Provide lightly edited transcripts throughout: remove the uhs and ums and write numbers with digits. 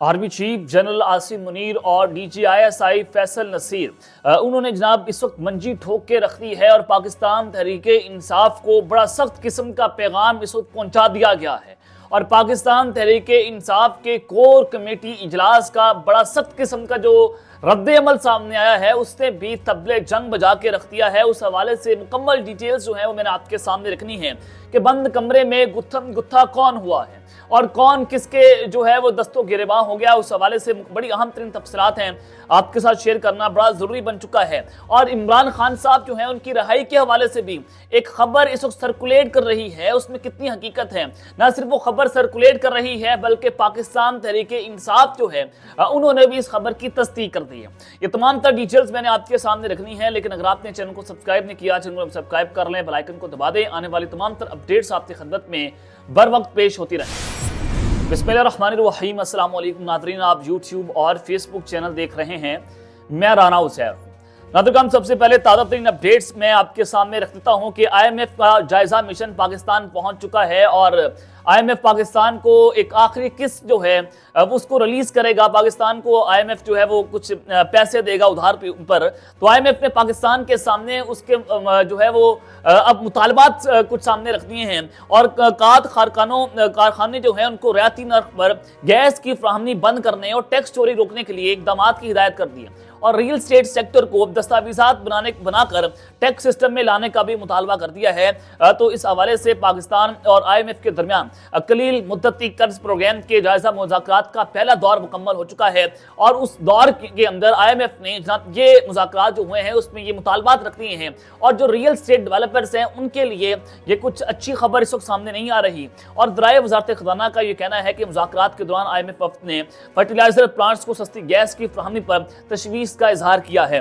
Army chief general Asim Munir और DGISI Faisal Naseer उन्होंने जनाब इस वक्त मंजी ठोक के रख दी है और पाकिस्तान तहरीके इंसाफ को बड़ा सख्त किस्म का पैगाम इस वक्त पहुंचा दिया गया है और पाकिस्तान तहरीके इंसाफ के कोर कमेटी इजलास का बड़ा सख्त किस्म का जो रद्द अमल सामने आया है उसने भी तबले जंग बजा के रख दिया है। उस हवाले से मुकम्मल डिटेल्स जो है वो मैंने आपके सामने रखनी है कि बंद कमरे में गुत्थम गुत्था कौन हुआ है और कौन किसके जो है वो दस्तों गिरबां हो गया। उस हवाले से बड़ी अहम तरीन तफसीलात हैं आपके साथ शेयर करना बड़ा ज़रूरी बन चुका है। और इमरान खान साहब जो हैं उनकी रिहाई के हवाले से भी एक खबर इस वक्त सर्कुलेट कर रही है, उसमें कितनी हकीकत है। ना सिर्फ वो खबर सर्कुलेट कर रही है बल्कि पाकिस्तान तहरीके इंसाफ जो है उन्होंने भी इस खबर की तस्दीक कर दी है। ये तमाम तर डिटेल्स मैंने आपके सामने रखनी है, लेकिन अगर आपने चैनल को सब्सक्राइब नहीं किया चैनल को सब्सक्राइब कर लें, बेल आइकन को दबा दें। आने वाली तमाम तर अपडेट्स आपकी खिदमत में बर वक्त पेश होती रहें। बिस्मिल्लाहिर्रहमानिर्रहीम। अस्सलाम वालेकुम नाज़रीन, आप यूट्यूब और फेसबुक चैनल देख रहे हैं, मैं राना उज़ैर हूं। नाज़रीन, सबसे पहले ताज़ा तरीन अपडेट्स मैं आपके सामने रख देता हूं कि IMF का जायजा मिशन पाकिस्तान पहुंच चुका है और IMF पाकिस्तान को एक आखिरी किस्त जो है उसको रिलीज करेगा। पाकिस्तान को IMF जो है वो कुछ पैसे देगा उधार पर। तो IMF ने पाकिस्तान के सामने उसके जो है वो अब मुतालबात कुछ सामने रख दिए हैं और कारखाने जो है उनको रियायती नर्ख पर गैस की फराहमी बंद करने और टैक्स चोरी रोकने के लिए इकदाम की हिदायत कर दी है और रियल स्टेट सेक्टर को दस्तावेजात बनाकर टैक्स सिस्टम में लाने का भी मुतालबा कर दिया है। तो इस हवाले से पाकिस्तान और IMF के दरमियान कलील मुद्दती कर्ज प्रोग्राम के जायजा मुज़ाकरात का पहला दौर मुकम्मल हो चुका है और उस दौर के अंदर IMF ने ये मुज़ाकरात जो हुए हैं उसमें ये मुतालबात रख दिए हैं और जो रियल स्टेट डेवलपर्स हैं उनके लिए ये कुछ अच्छी खबर इस वक्त सामने नहीं आ रही। और दराए वज़ारत ख़ज़ाना का ये कहना है कि मुज़ाकरात के दौरान IMF वफ़द ने फर्टिलाइजर प्लांट्स को सस्ती गैस की फराहमी पर तशवीश का इजहार किया है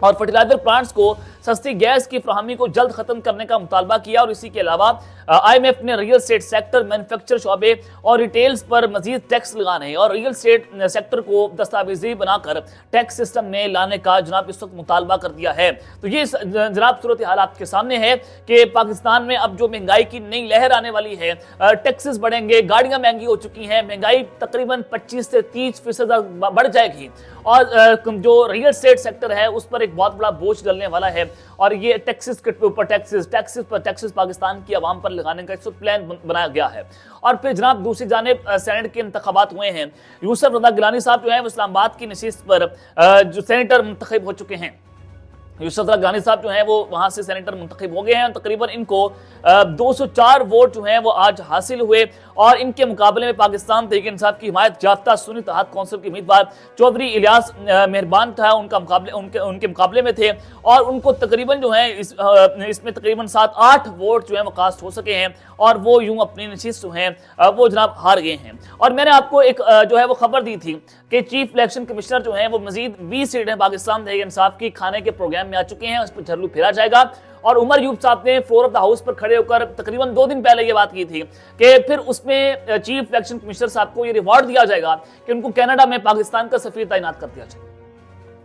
और फर्टिलाइजर प्लांट्स को सस्ती गैस की फराहमी को जल्द खत्म करने का मुतालबा किया। और इसी के अलावा IMF ने रियल स्टेट सेक्टर, मैन्युफैक्चर शोबे और रिटेल्स पर मजीद टैक्स लगाने और रियल स्टेट सेक्टर को दस्तावेजी बनाकर टैक्स सिस्टम में लाने का जनाब इस वक्त मुतालबा कर दिया है। तो ये जनाब सूरत हाल आपके सामने है कि पाकिस्तान में अब जो महंगाई की नई लहर आने वाली है, टैक्सेस बढ़ेंगे, गाड़ियां महंगी हो चुकी हैं, महंगाई तकरीबन 25 से 30% बढ़ जाएगी और जो रियल स्टेट सेक्टर है उस पर एक बहुत बड़ा बोझ डलने वाला है। और ये टैक्सेस के ऊपर टैक्सेस पाकिस्तान की आवाम पर लगाने का एक प्लान बनाया गया है। और फिर जनाब दूसरी जानिब सेनेट के इंतखाबात हुए हैं। यूसुफ रज़ा गिलानी साहब जो है इस्लामाबाद की नशिस्त पर जो सेनेटर मुंतखब हो चुके हैं। यूसुफ रज़ा गिलानी साहब जो हैं वो वहाँ से सेनेटर मुंतखब हो गए हैं। तकरीबन इनको 204 वोट जो हैं वो आज हासिल हुए और इनके मुकाबले में पाकिस्तान तहरीक इंसाफ की हिमायत याफ्ता सुन्नी इत्तेहाद कौंसिल के उम्मीदवार चौधरी इलियास मेहरबान था उनके मुकाबले में थे और उनको तकरीबन जो है इसमें तकरीबन 7-8 वोट जो है वो कास्ट हो सके हैं और वो यूं अपनी नशिस्त जो हैं वो जनाब हार गए हैं। और मैंने आपको एक जो है वो खबर दी थी कि चीफ इलेक्शन कमिश्नर जो हैं वो मजीद 20 सीटें पाकिस्तान तहरीक इंसाफ की खाने के प्रोग्राम में आ चुके हैं, उस पर झरलू फेरा जाएगा। और उमर अयूब साहब ने फ्लोर ऑफ द हाउस पर खड़े होकर तकरीबन 2 दिन पहले ये बात की थी कि फिर उसमें चीफ इलेक्शन कमिश्नर साहब को ये रिवॉर्ड दिया जाएगा कि उनको कनाडा में पाकिस्तान का सफीर तैनात कर दिया जाए।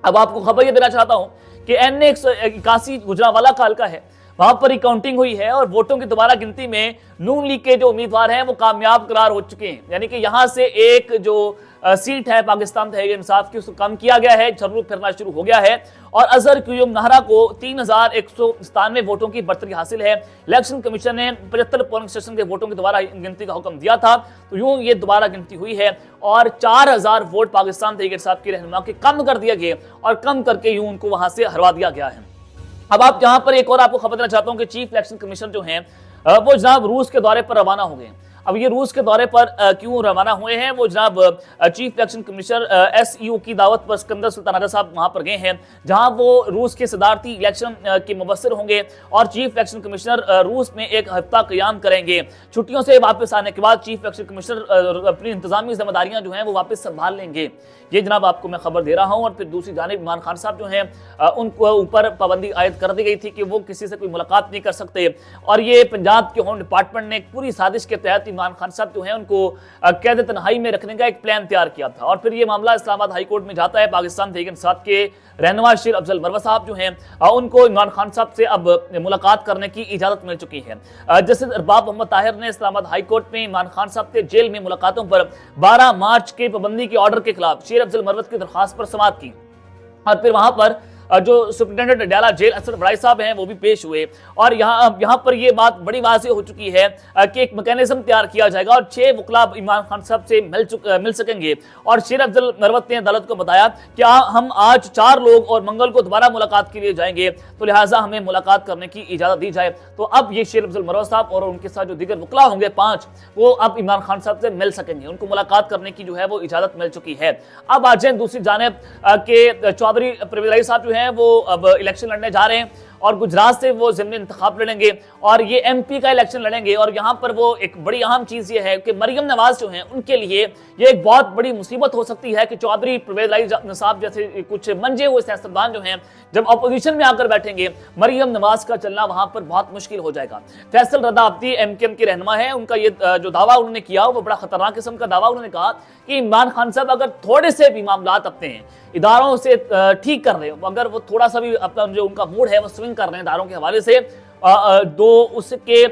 अब आपको खबर ये देना चाहता हूं कि NA 181 गुजरांवाला का हल्का है, वहां पर काउंटिंग हुई है और वोटों की दोबारा गिनती में नून लीग के जो उम्मीदवार हैं वो कामयाब करार हो चुके हैं। यानी कि यहां से एक जो सीट है पाकिस्तान तहरीक इंसाफ की उसको कम किया गया है, झर्रू फिरना शुरू हो गया है और अजहर क्यूम नाहरा को 3197 वोटों की बढ़तरी हासिल है। इलेक्शन कमीशन ने 75 पोलिंग स्टेशन के वोटों की दोबारा गिनती का हुक्म दिया था, तो यूं ये दोबारा गिनती हुई है और 4000 वोट पाकिस्तान तहरीक इंसाफ की रहनुमा के कम कर दिए गए और कम करके यूं उनको वहां से हरवा दिया गया है। अब आप जहां पर एक और आपको खबर देना चाहता हूं कि चीफ इलेक्शन कमिश्नर जो हैं वो जनाब रूस के दौरे पर रवाना हो गए। अब ये रूस के दौरे पर क्यों रवाना हुए हैं, वो जनाब चीफ इलेक्शन कमिश्नर SEO की दावत पर सिकंदर सुल्तान राजा साहब वहां पर गए हैं, जहां वो रूस के सदारती इलेक्शन के मुबस्सिर होंगे और चीफ इलेक्शन कमिश्नर रूस में एक हफ्ता क़याम करेंगे। छुट्टियों से वापस आने के बाद चीफ इलेक्शन कमिश्नर अपनी इंतजामी जिम्मेदारियां जो हैं वो वापस संभाल लेंगे। ये जनाब आपको मैं खबर दे रहा हूँ। और फिर दूसरी जानिब इमरान खान साहब जो हैं उनको ऊपर पाबंदी आयद कर दी गई थी कि वो किसी से कोई मुलाकात नहीं कर सकते और ये पंजाब के होम डिपार्टमेंट ने पूरी साजिश के तहत عمران خان صاحب جو ہیں ان کو قید تنہائی میں رکھنے کا ایک پلان تیار کیا تھا، اور پھر یہ معاملہ اسلام آباد ہائی کورٹ میں جاتا ہے۔ پاکستان تحریک انصاف کے رہنما شیر افضل مروت صاحب جو ہیں ان کو عمران خان صاحب سے اب ملاقات کرنے کی اجازت مل چکی ہے۔ جسٹس ارباب محمد طاہر نے اسلام آباد ہائی کورٹ میں عمران خان صاحب کے جیل میں ملاقاتوں پر 12 مارچ کے پابندی کے آرڈر کے خلاف شیر افضل مروت کی درخواست پر سماعت کی، اور پھر وہاں پر جو سپرنٹینڈنٹ ڈیالہ جیل اسد بڑائی صاحب ہیں وہ بھی پیش ہوئے، اور یہاں پر یہ بات بڑی واضح ہو چکی ہے کہ ایک میکینزم تیار کیا جائے گا اور 6 وکلاء عمران خان صاحب سے مل سکیں گے۔ اور شیر افضل مروت نے عدالت کو بتایا کہ ہم آج 4 لوگ اور منگل کو دوبارہ ملاقات کے لیے جائیں گے، تو لہٰذا ہمیں ملاقات کرنے کی اجازت دی جائے۔ تو اب یہ شیر افضل مروت صاحب اور ان کے ساتھ جو دیگر وکلاء ہوں گے 5، وہ اب عمران خان صاحب سے مل سکیں گے، ان کو ملاقات کرنے کی جو ہے وہ اجازت مل چکی ہے۔ اب آ جائیں دوسری جانب کہ چودھری پرویز الہی صاحب جو ہیں وہ اب الیکشن لڑنے جا رہے ہیں، اور گجرات سے وہ ضمنی انتخاب لڑیں گے اور یہ ایم پی کا الیکشن لڑیں گے۔ اور یہاں پر وہ ایک بڑی اہم چیز یہ ہے کہ مریم نواز جو ہیں ان کے لیے یہ ایک بہت بڑی مصیبت ہو سکتی ہے کہ چودھری پرویز الہی صاحب جیسے کچھ منجے ہوئے سیاستدان جو ہیں جب اپوزیشن میں آ کر بیٹھیں گے، مریم نواز کا چلنا وہاں پر بہت مشکل ہو جائے گا۔ فیصل رضا عابدی ایم کیو ایم کے رہنما ہے، ان کا یہ جو دعویٰ انہوں نے کیا وہ بڑا خطرناک قسم کا دعویٰ۔ انہوں نے کہا کہ عمران خان صاحب اگر تھوڑے سے بھی معاملات اپنے ہیں اداروں سے ٹھیک کر رہے ہیں، اگر وہ تھوڑا سا بھی اپنا جو ان کا موڈ ہے وہ سوئنگ کر رہے ہیں اداروں کے حوالے سے، اس کے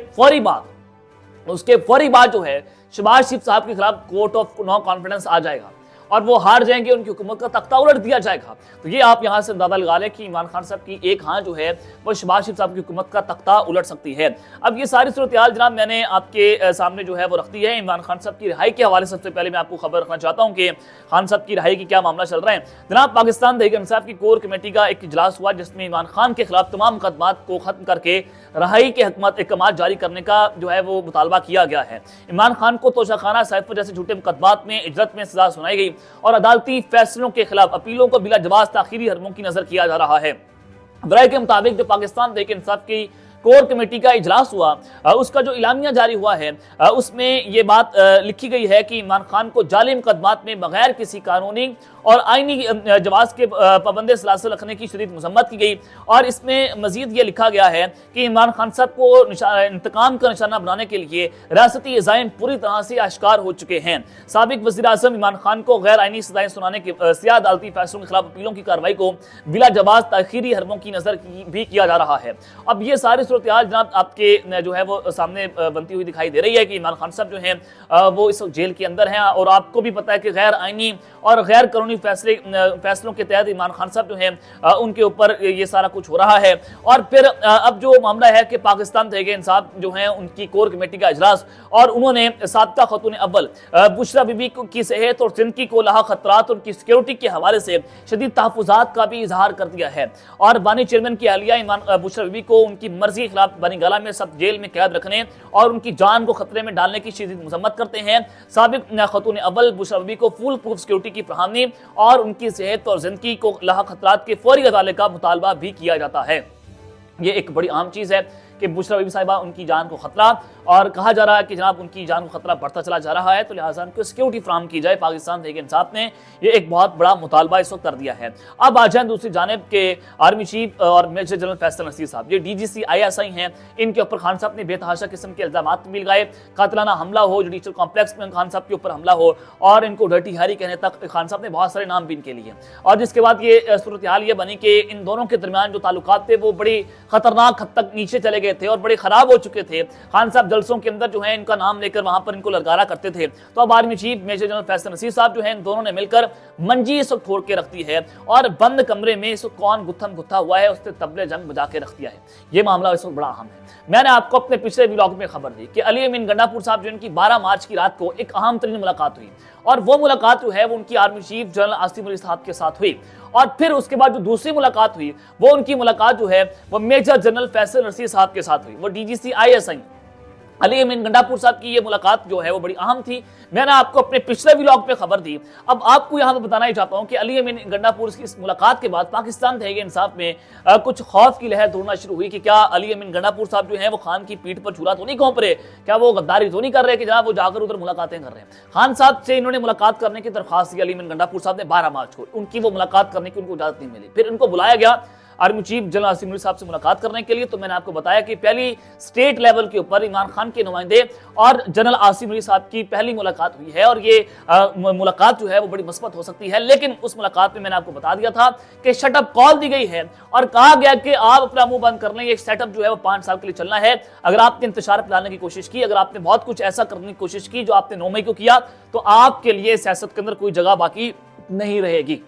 فوری بعد جو ہے شہباز شریف صاحب کے خلاف کوٹ آف نو کانفیڈنس آ جائے گا اور وہ ہار جائیں گے، ان کی حکومت کا تختہ الٹ دیا جائے گا۔ تو یہ آپ یہاں سے اندازہ لگا لیں کہ عمران خان صاحب کی ایک ہاں جو ہے وہ شہباز شریف صاحب کی حکومت کا تختہ الٹ سکتی ہے۔ اب یہ ساری صورتحال جناب میں نے آپ کے سامنے جو ہے وہ رکھ دی ہے۔ عمران خان صاحب کی رہائی کے حوالے سے سب سے پہلے میں آپ کو خبر رکھنا چاہتا ہوں کہ خان صاحب کی رہائی کی کیا معاملہ چل رہا ہے۔ جناب پاکستان تحریک انصاف کی کور کمیٹی کا ایک اجلاس ہوا جس میں عمران خان کے خلاف تمام مقدمات کو ختم کر کے رہائی کے احکامات جاری کرنے کا جو ہے وہ مطالبہ کیا گیا ہے۔ عمران خان کو توشہ خانہ سائفر جیسے جھوٹے مقدمات میں اجرت میں سزا سنائی گئی اور عدالتی فیصلوں کے خلاف اپیلوں کو بلا جواز تاخیری حرموں کی نظر کیا جا رہا ہے۔ برائے کے مطابق جو پاکستان تحریک انصاف کی کور کمیٹی کا اجلاس ہوا، اس کا جو اعلامیہ جاری ہوا ہے اس میں یہ بات لکھی گئی ہے کہ عمران خان کو جعلی مقدمات میں بغیر کسی قانونی اور آئینی جواز کے پابند سلاسل رکھنے کی شدید مذمت کی گئی، اور اس میں مزید یہ لکھا گیا ہے کہ عمران خان صاحب کو انتقام کا نشانہ بنانے کے لیے ریاستی عزائم پوری طرح سے آشکار ہو چکے ہیں۔ سابق وزیر اعظم عمران خان کو غیر آئینی سزائیں سنانے کے سیاہ عدالتی فیصلوں کے خلاف اپیلوں کی کارروائی کو بلا جواز تاخیری حرموں کی نظر بھی کیا جا رہا ہے۔ اب یہ ساری صورتحال جناب آپ کے جو ہے وہ سامنے بنتی ہوئی دکھائی دے رہی ہے کہ عمران خان صاحب جو ہیں وہ اس وقت جیل کے اندر ہیں، اور آپ کو بھی پتہ ہے کہ غیر آئینی اور غیر قانونی فیصلوں کے تحت عمران خان صاحب جو ہیں ان کے اوپر یہ سارا کچھ ہو رہا ہے۔ اور پھر اب جو معاملہ ہے کہ پاکستان تحریک انصاف جو ہیں ان کی کور کمیٹی کا اجلاس، اور انہوں نے سابقہ خاتون اول بشرا بی بی کی صحت اور زندگی کو لاحق خطرات اور ان کی سیکیورٹی کے حوالے سے شدید تحفظات کا بھی اظہار کر دیا ہے، اور بانی چیئرمین کی اہلیہ بشرا بی بی کو ان کی مرضی کے خلاف بانی گالہ میں سب جیل میں قید رکھنے اور ان کی جان کو خطرے میں ڈالنے کی شدید مذمت کرتے ہیں۔ سابق خاتون اول بشرا بی بی کو فول پروف سیکیورٹی کی فراہمی اور ان کی صحت اور زندگی کو لاحق خطرات کے فوری ازالے کا مطالبہ بھی کیا جاتا ہے۔ یہ ایک بڑی عام چیز ہے کہ بشرا بی بی صاحبہ ان کی جان کو خطرہ، اور کہا جا رہا ہے کہ جناب ان کی جان کو خطرہ بڑھتا چلا جا رہا ہے، تو لہٰذا ان کو سیکیورٹی فراہم کی جائے۔ پاکستان تحریک انصاف نے یہ ایک بہت بڑا مطالبہ اس وقت کر دیا ہے۔ اب آ جائیں دوسری جانب کے آرمی چیف اور میجر جنرل فیصل نصیر صاحب، یہ D G C I S I ہیں، ان کے اوپر خان صاحب نے بے تحاشا قسم کے الزامات بھی لگائے، قاتلانہ حملہ ہو، جوڈیشل کمپلیکس میں خان صاحب کے اوپر حملہ ہو، اور ان کو ڈرٹی ہیری کہنے تک خان صاحب نے بہت سارے نام بھی ان کے لیے، اور جس کے بعد یہ صورتحال یہ بنی کہ ان دونوں کے درمیان جو تعلقات تھے وہ بڑی خطرناک حد تک نیچے چلے گئے تھے اور بڑے خراب ہو چکے تھے۔ خان صاحب جلسوں کے اندر جو ہیں ان کا نام لے کر وہاں پر ان کو للکارا کرتے تھے، تو اب army chief major general Faisal Naseer صاحب جو ہیں ان دونوں نے مل کر منجی اس وقت پھوڑ کے رکھ دی ہے، اور بند کمرے میں اس وقت کون گتھم گتھا ہوا ہے اس نے طبلے جنگ بجا کے رکھ دیا ہے۔ یہ معاملہ اس وقت بڑا اہم ہے۔ میں نے آپ کو اپنے پچھلے ولاگ میں خبر دی کہ علی امین گنڈا پور صاحب جو ان کی 12 مارچ کی رات کو ایک اہم ترین ملاقات ہوئی، اور وہ ملاقات جو ہے وہ ان کی آرمی چیف جنرل عاصم علی صاحب کے ساتھ ہوئی، اور پھر اس کے بعد جو دوسری ملاقات ہوئی وہ ان کی ملاقات جو ہے وہ میجر جنرل فیصل نصیر صاحب کے ساتھ ہوئی، وہ D G C I S I علی امین گنڈا پور صاحب کی یہ ملاقات جو ہے وہ بڑی اہم تھی۔ میں نے آپ کو اپنے پچھلے ولاگ پہ خبر دی، اب آپ کو یہاں پہ بتانا ہی چاہتا ہوں کہ علی امین گنڈا پور کی اس ملاقات کے بعد پاکستان تحریک انصاف میں کچھ خوف کی لہر دوڑنا شروع ہوئی کہ کیا علی امین گنڈا پور صاحب جو ہیں وہ خان کی پیٹھ پر چھرا تو نہیں گھونپ رہے، کیا وہ غداری تو نہیں کر رہے کہ جناب وہ جا کر ادھر ملاقاتیں کر رہے ہیں۔ خان صاحب سے انہوں نے ملاقات کرنے کی درخواست کی علی امین گنڈا پور صاحب نے 12 مارچ کو، ان کی وہ ملاقات کرنے کی ان کو اجازت نہیں ملی، پھر ان کو بلایا گیا army chief general Asim Munir साहब से मुलाकात करने के लिए। तो मैंने आपको बताया कि पहली स्टेट लेवल के ऊपर इमरान खान के नुमाइंदे और जनरल आसिम मुनीर साहब की पहली मुलाकात हुई है और ये मुलाकात जो है वो बड़ी मस्बत हो सकती है। लेकिन उस मुलाकात में मैंने आपको बता दिया था कि शटअप कॉल दी गई है और कहा गया कि आप अपना मुंह बंद कर लें, ये सेटअप जो है वो 5 साल के लिए चलना है। अगर आपने इंतशार फैलाने की कोशिश की, अगर आपने बहुत कुछ ऐसा करने की कोशिश की जो आपने 9 मई को किया, तो आपके लिए सियासत के अंदर कोई जगह बाकी नहीं रहेगी।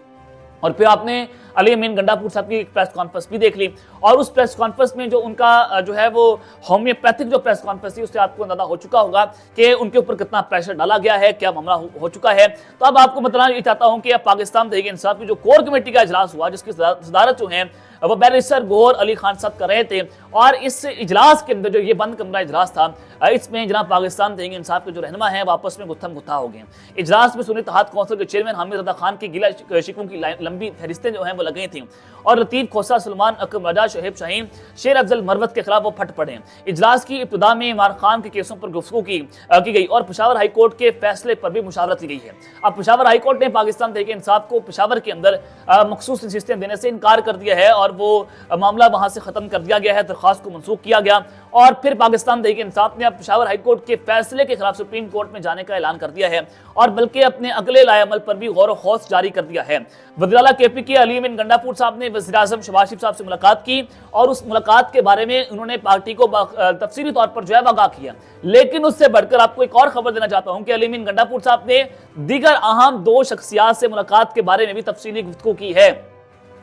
और फिर आपने अली अमीन गंडापुर साहब की प्रेस कॉन्फ्रेंस भी देख ली और उस प्रेस कॉन्फ्रेंस में जो उनका जो है वो होम्योपैथिक जो प्रेस कॉन्फ्रेंस थी, उससे आपको अंदाजा हो चुका होगा कि उनके ऊपर कितना प्रेशर डाला गया है, क्या मामला हो चुका है। तो अब आपको बताना ये चाहता हूं कि अब पाकिस्तान तहरीक इंसाफ की जो कोर कमेटी का इजलास हुआ, जिसकी सदारत जो है वो बैरिस्टर गौहर अली खान साहब कर रहे थे, और इस इजलास के अंदर जो ये बंद कमरा इजलास था, इसमें जनाब पाकिस्तान तहरीक इंसाफ के जो रहनुमा है वापस में गुत्थम गुत्था हो गए। इजलास में सुन्नी इत्तेहाद कौंसिल के चेयरमैन हामिद रजा खान की गिला शिकवों की लंबी फहरिस्तें जो हैं वो लगी थी और लतीफ खोसा, सलमान अकरम रजा, शोहेब शाहीन, शेर अफजल मरवत के खिलाफ वो फट पड़े। इजलास की इब्तिदा में इमरान खान के केसों पर गुफ्तगू की गई और पेशावर हाई कोर्ट के फैसले पर भी मुशावरत की गई है। अब पेशावर हाई कोर्ट ने पाकिस्तान तहरीक इंसाफ को पेशावर के अंदर मखसूस नशिस्तें देने से इनकार कर दिया है और वो मामला वहां से खत्म कर दिया गया है, दरख्वास्त को मनसूख किया गया। और फिर पाकिस्तान तहरीक इंसाफ ने अब पेशावर हाई कोर्ट के फैसले के खिलाफ सुप्रीम कोर्ट में जाने का ऐलान कर दिया है और बल्कि अपने अगले लाएअमल पर भी गौर व खौफ जारी कर दिया है। वज़ीर-ए-आला केपी के अली अमीन गंडापुर साहब ने वज़ीर-ए-आज़म शहबाज शरीफ साहब से मुलाकात की और उस मुलाकात के बारे में उन्होंने पार्टी को तफसीली तौर पर जो है आगाह किया। लेकिन उससे बढ़कर आपको एक और खबर देना चाहता हूं कि अली अमीन गंडापुर साहब ने दीगर अहम 2 शख्सियात से मुलाकात के बारे में भी तफसीली गुफ्तगू की है।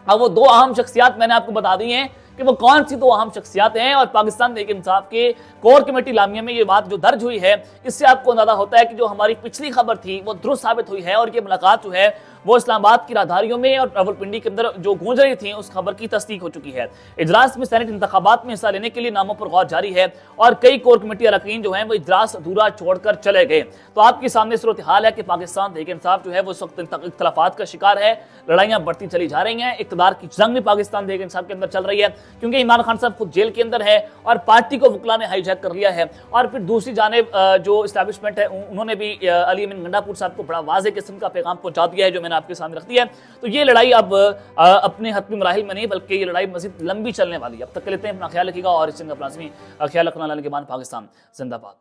अब वो 2 अहम शख्सियात मैंने आपको बता दी हैं कि वो कौन सी 2 अहम शख्सियात हैं, और पाकिस्तान तहरीक इंसाफ के कोर कमेटी लामिया में ये बात जो दर्ज हुई है, इससे आपको अंदाजा होता है कि जो हमारी पिछली खबर थी वो दुरुस्त साबित हुई है और ये मुलाकात जो है वो इस्लामाबाद की राहदारियों में और रावलपिंडी के अंदर जो गूंज रही थी उस खबर की तस्दीक हो चुकी है। इजलास में सेनेट इंतखाबात में हिस्सा लेने के लिए नामों पर गौर जारी है और कई कोर कमेटी अरकान जो हैं वो इजलास अधूरा छोड़कर चले गए। तो आपके सामने सूरत हाल है कि पाकिस्तान तहरीक इंसाफ जो है वो इस वक्त इख्तलाफात का शिकार है, लड़ाइयां बढ़ती चली जा रही हैं, इक़्तिदार की जंग भी पाकिस्तान तहरीक इंसाफ के अंदर चल रही है क्योंकि इमरान खान साहब खुद जेल के अंदर है और पार्टी को वकला ने हाईजैक कर लिया है। और फिर दूसरी जानिब जो इस्टेब्लिशमेंट है उन्होंने भी अली अमीन गंडापुर साहब को बड़ा वाज़ेह किस्म का पैगाम पहुंचा दिया है जो मैंने आपके सामने रख दिया है। तो ये लड़ाई अब अपने हतमी मराहिल में नहीं बल्कि ये लड़ाई मज़ीद लंबी चलने वाली है। अब तक के लेते हैं, अपना ख्याल रखिएगा और इस जंग अपना ख्याल रखना। के बाद पाकिस्तान जिंदाबाद।